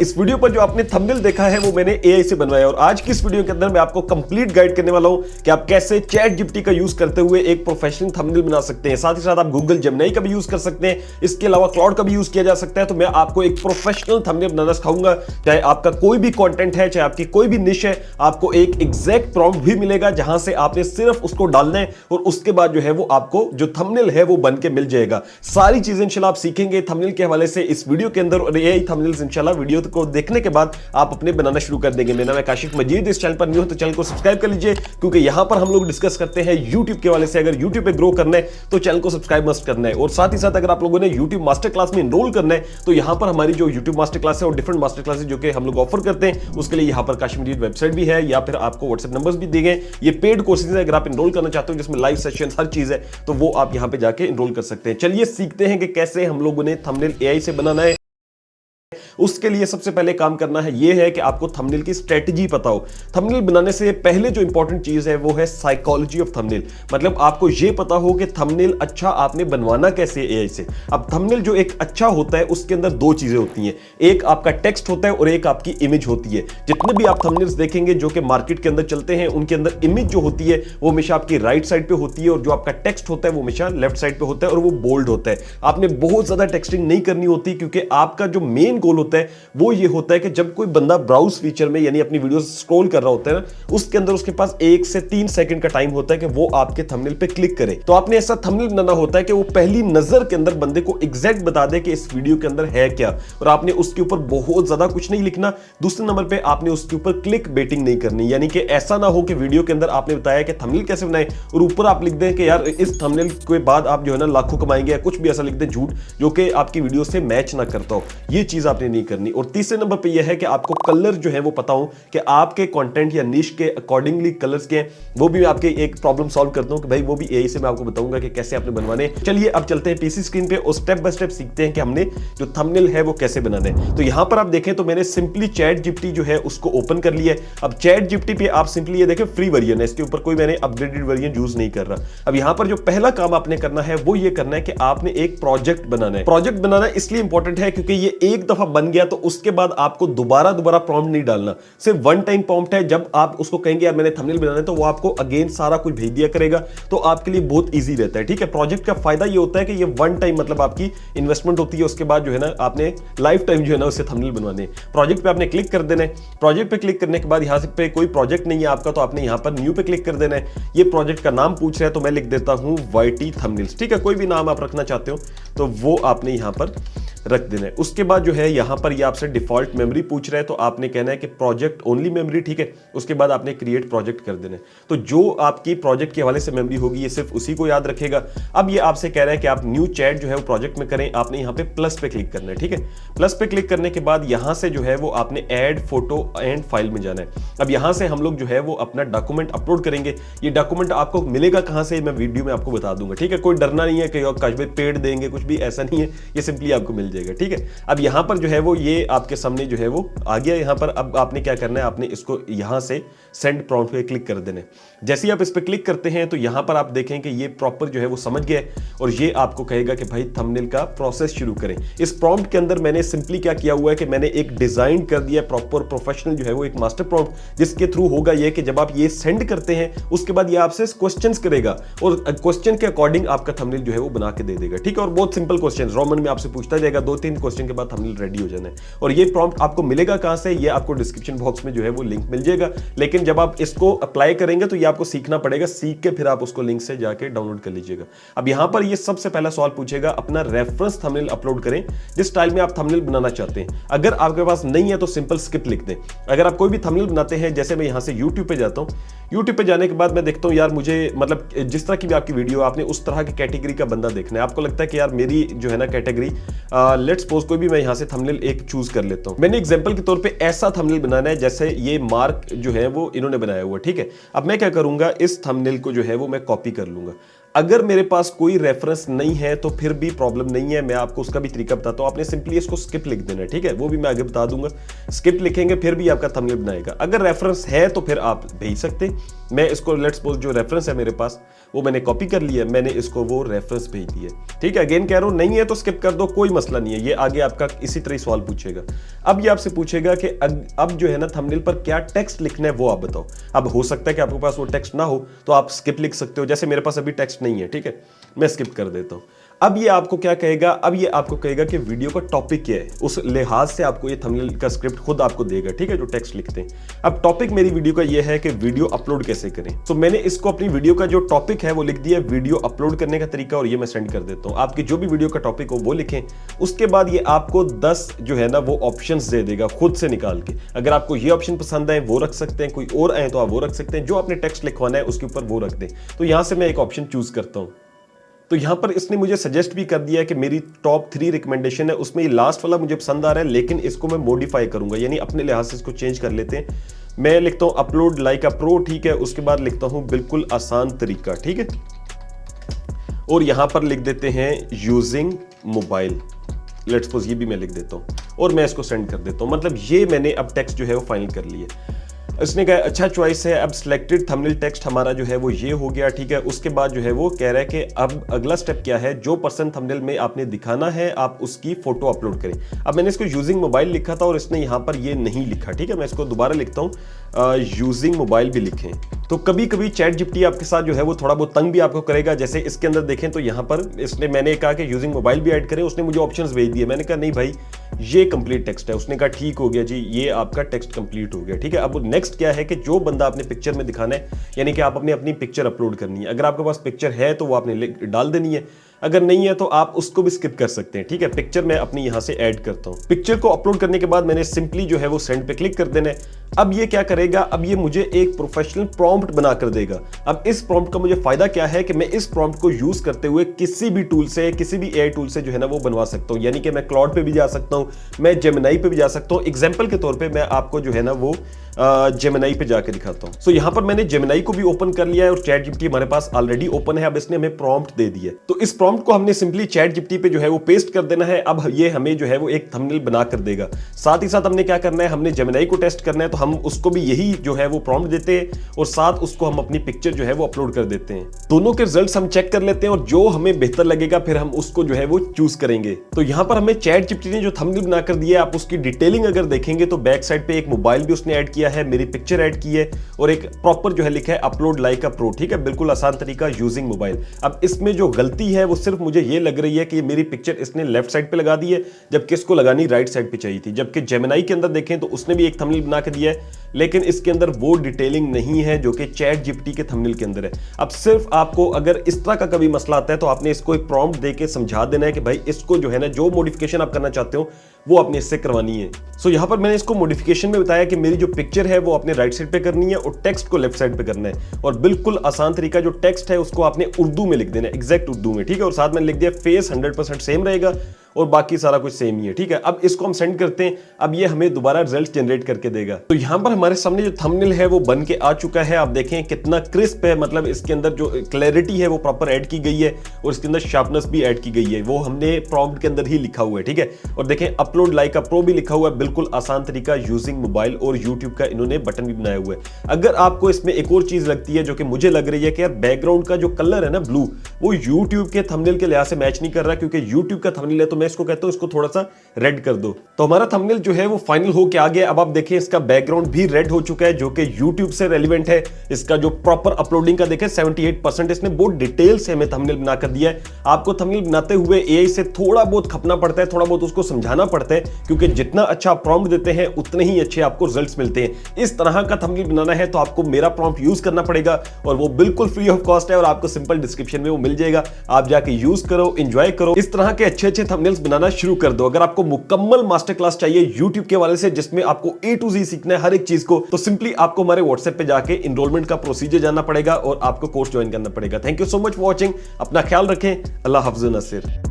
इस वीडियो पर जो आपने थंबनेल देखा है वो मैंने एआई से बनवाया और आज की इस वीडियो के अंदर मैं आपको कंप्लीट गाइड करने वाला हूं कि आप कैसे चैट जीपीटी का यूज करते हुए एक प्रोफेशनल थंबनेल बना सकते हैं। साथ ही साथ आप गूगल जेमिनी का भी यूज कर सकते हैं, इसके अलावा क्लाउड का भी यूज किया जा सकता है। तो मैं आपको एक प्रोफेशनल थंबनेल बनाना सिखाऊंगा। चाहे आपका कोई भी कंटेंट है, चाहे आपकी कोई भी निश है, आपको एक एग्जैक्ट प्रॉम्प्ट भी मिलेगा जहां से आपने सिर्फ उसको डालना है और उसके बाद जो है वो आपको जो थंबनेल है वो बन के मिल जाएगा। सारी चीजें इंशाल्लाह आप सीखेंगे थंबनेल के हवाले से इस वीडियो के अंदर और एआई थंबनेल्स इंशाल्लाह वीडियो को देखने के बाद आप अपने बनाना शुरू कर देंगे। मेरा नाम है काशिफ मजीद, इस चैनल पर न्यू हो तो चैनल को सब्सक्राइब कर लीजिए क्योंकि यहां पर हम लोग डिस्कस करते हैं यूट्यूब के हवाले से। अगर यूट्यूब पे ग्रो करना है तो चैनल को सब्सक्राइब मस्ट करना है और साथ ही साथ अगर आप लोगों ने यूट्यूब मास्टर क्लास में इनरोल करना है तो यहां पर हमारी जो यूट्यूब मास्टर क्लास है और डिफरेंट मास्टर क्लासेस जो कि हम लोग ऑफर करते हैं उसके लिए यहां पर काशिफ मजीद वेबसाइट भी है या फिर आपको व्हाट्सएप नंबर्स भी दिए गए। ये पेड कोर्सेज है, अगर आप इनरोल करना चाहते हो जिसमें लाइव सेशन हर चीज है तो वो आप यहां पे जाके इनरोल कर सकते हैं। चलिए सीखते हैं कि कैसे हम लोगों ने थंबनेल एआई से बनाना है। उसके लिए सबसे पहले काम करना है यह है कि आपको थंबनेल की स्ट्रेटजी पता हो। थंबनेल बनाने से पहले जो इंपॉर्टेंट चीज है वो है साइकोलॉजी ऑफ थंबनेल, मतलब आपको यह पता हो कि थंबनेल अच्छा आपने बनवाना कैसे एआई से। अब थंबनेल जो एक अच्छा होता है उसके अंदर दो चीजें होती हैं, एक आपका टेक्स्ट होता है और एक आपकी इमेज होती है। जितने भी आप थंबनेल्स देखेंगे जो कि मार्केट के अंदर चलते हैं उनके अंदर इमेज जो होती है वो हमेशा आपकी राइट साइड पे होती है और जो आपका टेक्स्ट होता है वो हमेशा लेफ्ट साइड पे होता है और वो बोल्ड होता है। आपने बहुत ज्यादा टेक्सटिंग नहीं करनी होती क्योंकि आपका जो मेन गोल होता है वो ये होता है कि जब कोई बंदा ब्राउज फीचर में यानी अपनी वीडियो स्क्रॉल कर रहा होता है ना उसके अंदर उसके पास 1 से 3 सेकंड का टाइम होता है कि वो आपके थंबनेल पे क्लिक करे। तो आपने ऐसा थंबनेल बनाना होता है कि वो पहली नजर के अंदर बंदे को एग्जैक्ट बता दे कि इस वीडियो के अंदर है क्या, और आपने उसके ऊपर बहुत ज्यादा कुछ नहीं लिखना। दूसरे नंबर पे आपने उसके ऊपर क्लिक बेटिंग नहीं करनी, यानी कि ऐसा ना हो कि वीडियो के अंदर आपने बताया कि थंबनेल कैसे बनाए और ऊपर आप लिख दें कि यार इस थंबनेल के बाद आप जो है ना लाखों कमाएंगे या कुछ भी ऐसा लिख दें झूठ जो कि आपकी वीडियो से मैच ना करता हो। ये चीज आपने नहीं करनी। और तीसरे नंबर पे यह है कि आपको कलर जो है वो पता हो कि आपके कंटेंट या निश के अकॉर्डिंगली कलर्स के हैं। वो भी मैं आपके एक प्रॉब्लम सॉल्व करता हूं कि भाई वो भी एआई से मैं आपको बताऊंगा कि कैसे आपने बनवाने। चलिए अब चलते हैं पीसी स्क्रीन पे और स्टेप बाय स्टेप सीखते हैं कि हमने जो थंबनेल है वो कैसे बनाना है। तो यहां पर आप देखें तो मैंने सिंपली चैट जीपीटी जो है उसको ओपन कर लिया है। अब चैट जीपीटी पे आप सिंपली ये देखें फ्री वर्जन है, इसके ऊपर कोई मैंने अपग्रेडेड वर्जन यूज नहीं कर रहा। अब यहां पर जो पहला काम आपने करना है वो ये करना है कि आपने एक प्रोजेक्ट बनाना है। प्रोजेक्ट बनाना इसलिए इंपॉर्टेंट है क्योंकि ये एक दफा बन गया तो उसके बाद आपको दोबारा प्रॉम्प्ट नहीं डालना, सिर्फ वन टाइम प्रॉम्प्ट है। जब आप उसको कहेंगे यार मैंने थंबनेल बनाना है तो वो आपको अगेन सारा कुछ भेज दिया करेगा, तो आपके लिए बहुत इजी रहता है। ठीक है, प्रोजेक्ट का फायदा ये होता है कि ये वन टाइम मतलब आपकी इन्वेस्टमेंट होती है, उसके बाद जो है ना आपने लाइफ टाइम जो है ना उससे थंबनेल बनवाने। प्रोजेक्ट पे आपने क्लिक कर देना है। प्रोजेक्ट पे क्लिक करने के बाद यहां से पे कोई प्रोजेक्ट नहीं है आपका तो आपने यहां पर न्यू पे क्लिक कर देना है। ये प्रोजेक्ट का नाम पूछ रहा है तो मैं लिख देता हूं वाईटी थंबनेल्स। ठीक है, कोई भी नाम आप रखना चाहते हो तो वो आपने यहां पर रख देना है। उसके बाद जो है यहां पर ये आपसे डिफॉल्ट मेमोरी पूछ रहा है तो आपने कहना है कि प्रोजेक्ट ओनली मेमोरी। ठीक है, उसके बाद आपने क्रिएट प्रोजेक्ट कर देना है। तो जो आपकी प्रोजेक्ट के हवाले से मेमोरी होगी ये सिर्फ उसी को याद रखेगा। अब ये आपसे कह रहा है कि आप न्यू चैट जो है वो प्रोजेक्ट में करें। आपने यहां पे प्लस पे क्लिक करना है। ठीक है, प्लस पे क्लिक करने के बाद यहां से जो है वो आपने ऐड फोटो एंड फाइल में जाना है। अब यहां से हम लोग जो है वो अपना डॉक्यूमेंट अपलोड करेंगे। ये डॉक्यूमेंट आपको मिलेगा कहां से मैं वीडियो में आपको बता दूंगा। ठीक है, कोई डरना नहीं है कि काश पेड देंगे, कुछ भी ऐसा नहीं है, ये सिंपली आपको मिल जाएगा। ठीक है, अब यहां पर जो है वो ये आपके सामने जो है वो आ गया यहां पर। अब आपने क्या करना है, आपने इसको यहां से सेंड प्रॉम्प्ट पे क्लिक कर देना है। जैसे ही आप इस पे क्लिक करते हैं तो यहां पर आप देखें कि ये प्रॉपर जो है वो समझ गया और ये आपको कहेगा कि भाई थंबनेल का प्रोसेस शुरू करें। इस प्रॉम्प्ट के अंदर मैंने सिंपली क्या किया हुआ है कि मैंने एक डिजाइन कर दिया प्रॉपर प्रोफेशनल जो है वो एक मास्टर प्रॉम्प्ट, जिसके थ्रू होगा ये कि जब आप ये सेंड करते हैं उसके बाद ये आपसे क्वेश्चंस करेगा और क्वेश्चन के अकॉर्डिंग आपका थंबनेल जो है वो बना के दे देगा। ठीक है, और बहुत सिंपल क्वेश्चन रोमन में आपसे पूछता जाएगा, 2-3 क्वेश्चन के बाद थंबनेल रेडी हो जाना है। और ये प्रॉम्प्ट आपको मिलेगा कहां से, ये आपको डिस्क्रिप्शन बॉक्स में जो है वो लिंक मिल जाएगा। लेकिन जब आप इसको अप्लाई करेंगे तो ये आपको सीखना पड़ेगा, सीख के फिर आप उसको लिंक से जाके डाउनलोड कर लीजिएगा। अब यहां पर ये सबसे पहला सवाल पूछेगा, अपना रेफरेंस थंबनेल अपलोड करें जिस स्टाइल में आप थंबनेल बनाना चाहते हैं। अगर आपके पास नहीं है तो सिंपल स्किप लिख दें। अगर आप कोई भी थंबनेल बनाते हैं, जैसे मैं यहां से YouTube पे जाता हूं, YouTube पे जाने के बाद मैं देखता हूं यार मुझे मतलब जिस तरह की भी आपकी वीडियो आपने उस तरह की कैटेगरी का बंदा देखना है। आपको लगता है कि यार मेरी जो है ना कैटेगरी लेट्स सपोज कोई भी मैं यहां से थंबनेल एक चूज कर लेता हूं। मैंने एग्जांपल के तौर पे ऐसा थंबनेल बनाना है जैसे ये मार्क जो है वो इन्होंने बनाया हुआ। ठीक है, अब मैं क्या करूंगा, इस थंबनेल को जो है वो मैं कॉपी कर लूंगा। अगर मेरे पास कोई रेफरेंस नहीं है तो फिर भी प्रॉब्लम नहीं है, मैं आपको उसका भी तरीका बताता हूं। आपने सिंपली इसको स्किप लिख देना है। ठीक है, वो भी मैं आगे बता दूंगा। स्किप लिखेंगे फिर भी आपका थंबनेल बनाएगा। अगर रेफरेंस है तो फिर आप भेज सकते। मैं इसको लेट्स सपोज जो रेफरेंस है मेरे पास वो मैंने कॉपी कर लिया, मैंने इसको वो रेफरेंस भेज दिया। ठीक है, अगेन कह रहा हूं नहीं है तो स्किप कर दो, कोई मसला नहीं है, ये आगे आपका इसी तरह सवाल पूछेगा। अब ये आपसे पूछेगा कि अब जो है ना थंबनेल पर क्या टेक्स्ट लिखना है वो आप बताओ। अब हो सकता है कि आपके पास वो टेक्स्ट ना हो तो आप स्किप लिख सकते हो, जैसे मेरे पास अभी टेक्स्ट नहीं है, ठीक है, मैं स्किप कर देता हूं। अब ये आपको क्या कहेगा, अब ये आपको कहेगा कि वीडियो का टॉपिक क्या है, उस लिहाज से आपको ये थंबनेल का स्क्रिप्ट खुद आपको देगा, ठीक है, जो टेक्स्ट लिखते हैं। अब टॉपिक मेरी वीडियो का ये है कि वीडियो अपलोड कैसे करें। तो मैंने इसको अपनी वीडियो का जो टॉपिक है वो लिख दिया, वीडियो अपलोड करने का तरीका, और ये मैं सेंड कर देता हूं। आपकी जो भी वीडियो का टॉपिक हो वो लिखें, उसके बाद ये आपको 10 जो है ना वो ऑप्शंस दे देगा खुद से निकाल के। अगर आपको ये ऑप्शन पसंद आए वो रख सकते हैं, कोई और आए तो आप वो रख सकते हैं, जो आपने टेक्स्ट लिखवाना है उसके ऊपर वो रख दें। तो यहां से मैं एक ऑप्शन चूज करता हूं। तो यहां पर इसने मुझे सजेस्ट भी कर दिया है कि मेरी टॉप 3 रिकमेंडेशन है, उसमें ये लास्ट वाला मुझे पसंद आ रहा है, लेकिन इसको मैं मॉडिफाई करूंगा, यानी अपने लिहाज से इसको चेंज कर लेते हैं। मैं लिखता हूं अपलोड लाइक अ प्रो, ठीक है, उसके बाद लिखता हूं बिल्कुल आसान तरीका, ठीक है, और यहां पर लिख देते हैं यूजिंग मोबाइल, लेट्स सपोज ये भी मैं लिख देता हूं, और मैं इसको सेंड कर देता हूं। मतलब ये मैंने अब टेक्स्ट जो है वो फाइनल कर लिया। इसने कहा अच्छा चॉइस है, अब सिलेक्टेड थंबनेल टेक्स्ट हमारा जो है वो ये हो गया, ठीक है। उसके बाद जो है वो कह रहा है कि अब अगला स्टेप क्या है, जो पर्सन थंबनेल में आपने दिखाना है आप उसकी फोटो अपलोड करें। अब मैंने इसको यूजिंग मोबाइल लिखा था और इसने यहां पर ये नहीं लिखा, ठीक है, मैं इसको दोबारा लिखता हूं, यूजिंग मोबाइल भी लिखें। तो कभी कभी चैट जीपीटी आपके साथ जो है वो थोड़ा बहुत तंग भी आपको करेगा। जैसे इसके अंदर देखें तो यहां पर इसने, मैंने कहा कि यूजिंग मोबाइल भी ऐड करें, उसने मुझे ऑप्शंस भेज दिए, मैंने कहा नहीं भाई ये कंप्लीट टेक्स्ट है। उसने कहा ठीक हो गया जी, ये आपका टेक्स्ट कंप्लीट हो गया, ठीक है। अब नेक्स्ट क्या है कि जो बंदा आपने पिक्चर में दिखाना है, यानी कि आप अपनी पिक्चर अपलोड करनी है। अगर आपके पास पिक्चर है तो वो आपने डाल देनी है, अगर नहीं है तो आप उसको भी स्किप कर सकते हैं, ठीक है। पिक्चर मैं अपनी यहां से ऐड करता हूं। पिक्चर को अपलोड करने के बाद मैंने सिंपली जो है वो सेंड पे क्लिक कर देना है। अब ये क्या करेगा, अब ये मुझे एक प्रोफेशनल प्रॉम्प्ट बना कर देगा। अब इस प्रॉम्प्ट का मुझे फायदा क्या है कि मैं इस प्रॉम्प्ट को यूज करते हुए किसी भी टूल से, किसी भी एआई टूल से जो है ना वो बनवा सकता हूं। यानी कि मैं क्लाउड पे भी जा सकता हूं, मैं जेमिनी पे भी जा सकता हूं। एग्जांपल के तौर पे मैं आपको जो है ना वो जेमिनी पे जाकर दिखाता हूं। सो यहां पर मैंने जेमिनी को भी ओपन कर लिया है और चैट जीपीटी हमारे पास ऑलरेडी ओपन है। अब इसने हमें प्रॉम्प्ट दे दिया है, तो इस प्रॉम्प्ट को हमने सिंपली चैट जीपीटी पे जो है वो पेस्ट कर देना है। अब ये हमें जो है वो एक थंबनेल बना कर देगा। साथ ही साथ हमने क्या करना है, हमने जेमिनी को टेस्ट करना है, तो हम उसको भी यही जो है वो प्रॉम्प्ट देते हैं और साथ उसको हम अपनी पिक्चर जो है वो अपलोड कर देते हैं। दोनों के रिजल्ट्स हम चेक कर लेते हैं और जो हमें बेहतर लगेगा फिर हम उसको जो है वो चूज करेंगे। तो यहां पर हमें चैट जीपीटी ने जो थंबनेल बनाकर दिया है, आप उसकी डिटेलिंग अगर देखेंगे तो बैक साइड पे एक मोबाइल भी उसने ऐड किया है, मेरी पिक्चर ऐड की है और एक प्रॉपर जो है लिखा है अपलोड लाइक अ प्रो, ठीक है, बिल्कुल आसान तरीका यूजिंग मोबाइल। अब इसमें जो गलती है वो सिर्फ मुझे ये लग रही है कि मेरी पिक्चर इसने लेफ्ट साइड पे लगा दी है, जबकि इसको लगानी राइट साइड पे चाहिए थी। जबकि जेमिनी के अंदर देखें तो उसने भी एक थंबनेल बना के दिया है, लेकिन इसके अंदर वो डिटेलिंग नहीं है जो कि चैट जीपीटी के थंबनेल के अंदर है। अब सिर्फ आपको अगर इस तरह का कभी मसला आता है तो आपने इसको एक प्रॉम्प्ट देके समझा देना है कि भाई इसको जो है ना, जो मॉडिफिकेशन आप करना चाहते हो वो आपने इससे करवानी है। सो यहां पर मैंने इसको मॉडिफिकेशन में बताया कि मेरी जो पिक्चर है वो आपने राइट साइड पे करनी है और टेक्स्ट को लेफ्ट साइड पे करना है। और बिल्कुल आसान तरीका, जो टेक्स्ट है उसको आपने उर्दू में लिख देना है, एग्जैक्ट उर्दू में, ठीक है, और साथ में लिख दिया फेस 100% सेम रहेगा और बाकी सारा कुछ सेम ही है, ठीक है। अब इसको हम सेंड करते हैं, अब ये हमें दोबारा रिजल्ट जनरेट करके देगा। तो यहां पर हमारे सामने जो थंबनेल है वो बन के आ चुका है। आप देखें कितना क्रिस्प है, मतलब इसके अंदर जो क्लैरिटी है वो प्रॉपर ऐड की गई है और इसके अंदर शार्पनेस भी ऐड की गई है, वो हमने प्रॉम्प्ट के अंदर ही लिखा हुआ है, ठीक है। और देखें अपलोड लाइक अ प्रो भी लिखा हुआ है, बिल्कुल आसान तरीका यूजिंग मोबाइल, और यूट्यूब का इन्होंने बटन भी बनाया हुआ है। अगर आपको इसमें एक और चीज लगती है जो कि मुझे लग रही है कि यार बैकग्राउंड का जो कलर है ना ब्लू, वो यूट्यूब के थंबनेल के लिहाज से मैच नहीं कर रहा, क्योंकि यूट्यूब का थंबनेल है तो मैं इसको कहता हूं इसको थोड़ा सा रेड कर दो। तो हमारा थंबनेल जो है वो फाइनल होके आ गया। अब आप देखें इसका बैकग्राउंड भी रेड हो चुका है, जो कि YouTube से रेलिवेंट है। इसका जो प्रॉपर अपलोडिंग का देखें 78% इसने बहुत डिटेल से हमें थंबनेल बना कर दिया है। आपको थंबनेल बनाते हुए एआई से थोड़ा बहुत खपना पड़ता है, थोड़ा बहुत उसको समझाना पड़ता है, क्योंकि जितना अच्छा प्रॉम्प्ट देते हैं उतने ही अच्छे आपको रिजल्ट्स मिलते हैं। इस तरह का थंबनेल बनाना है तो आपको मेरा प्रॉम्प्ट यूज करना पड़ेगा और वो बिल्कुल फ्री ऑफ कॉस्ट है और आपको सिंपल डिस्क्रिप्शन में वो मिल जाएगा। आप जाके यूज करो, एंजॉय करो, इस तरह के अच्छे अच्छे थंबनेल्स बनाना शुरू कर दो। अगर आपको मुकम्मल मास्टर क्लास चाहिए YouTube के हवाले से जिसमें आपको A to Z सीखना है हर एक चीज को, तो सिंपली आपको हमारे WhatsApp पे जाके इनरोलमेंट का प्रोसीजर जानना पड़ेगा और आपको कोर्स ज्वाइन करना पड़ेगा। Thank you so much for watching. अपना ख्याल रखें। अल्लाह हाफ़िज़ नासिर।